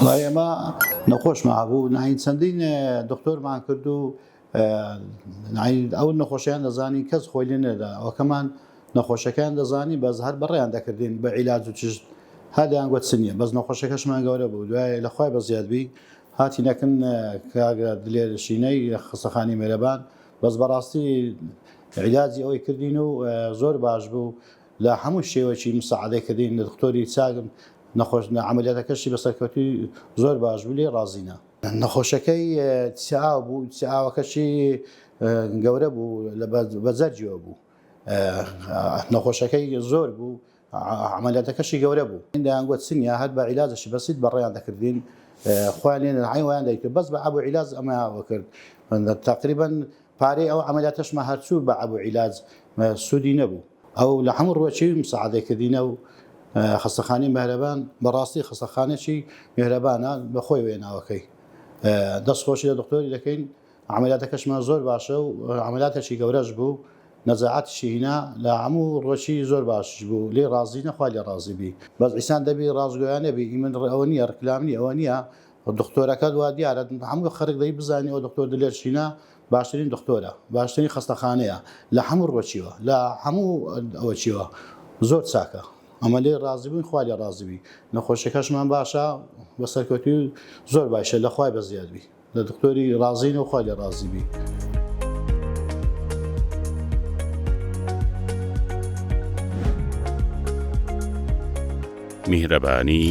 وڵای ئێمە نەخۆشمان هەبوو ناین چەندین دکتۆرمان کرد و ئەو نەخۆشیان دەزانی کەس خۆی لێ نەدا ئەوکەمان نەخۆشەکان دەزانی بەس هەر بەڕێیان دەکردین بە عیلاج و چشت هەدایان گوت چنیە بەس نەخۆشەکەشمان گەورە بوو دوای لەخوای بە زیادبی هاتی نەکەن کاگە دلێرشینەی خستەخانی مێرەبان بەس بەڕاستی عیلاجی ئەوەی کردین و زۆر باش بوو لە هەموو شێوەی مساعدەی کردین لە دکتۆری چاگم نەخۆش عملیاتەکەشی بەسەرکەوتی زۆر باش بوو لێ ڕازینە نەخۆشەکەی تیاو بوو تیاوەکەشی گەورە بوو لە بەجەرجیەوە بوو نەخۆشەکەی زۆر بوو عملیاتەکەشی گەورە بوو ئیندایان گوت چنیە هەر بە عیلاجەشی بەسیت بەڕێیان دەکردین خۆیان لێ عینوایان دەیکرد بەس بە ئەبوو عیلاج ئەمەوە کرد تقریبا پارەی ئەو عملیاتەشمە هەرچوو بە ئەبوو عیلاج سوودی نەبوو ئەو لە هەموو ڕۆچی مساعدەی کردینە و خستەخانی مێرەبان بەڕاستی خستەخانێکی مێرەبانە بە خۆی وێناوەکەی دەستخۆشی لە دکتۆری دەکەین عملیاتەکەشمان زۆر باشە و عملیاتێکی گەورەش بوو نەزاعەتیشی هینا لە هەموو ڕۆژی زۆر باش بوو لێ ڕازی نەخوا لێ ڕازی بی بەس ئیسان دەبی ڕازگۆیانە بی من ئەوە نییە ڕکلامنی ئەوە نییە دکتۆرەکە دوا دیارە هەموو خەرک دەی بزانانی ئەو دکتۆر دلێرشینە باشترین دکتۆرە باشترین خستەخانەیە لە هەموو ڕۆچیوە لە هەموو ئەوە چیوە زۆر چاکە ئەمە لێ ڕازی بووین خوا لێ ڕازیبی نەخۆشیەکەشمان باشە بە سەرکەوتی زۆر باشە لە خوای بە زیادبی لە دکتۆری ڕازین و خوا لێ ڕازیبی میهرەبانی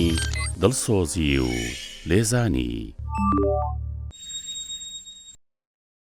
دڵسۆزی و لێزانی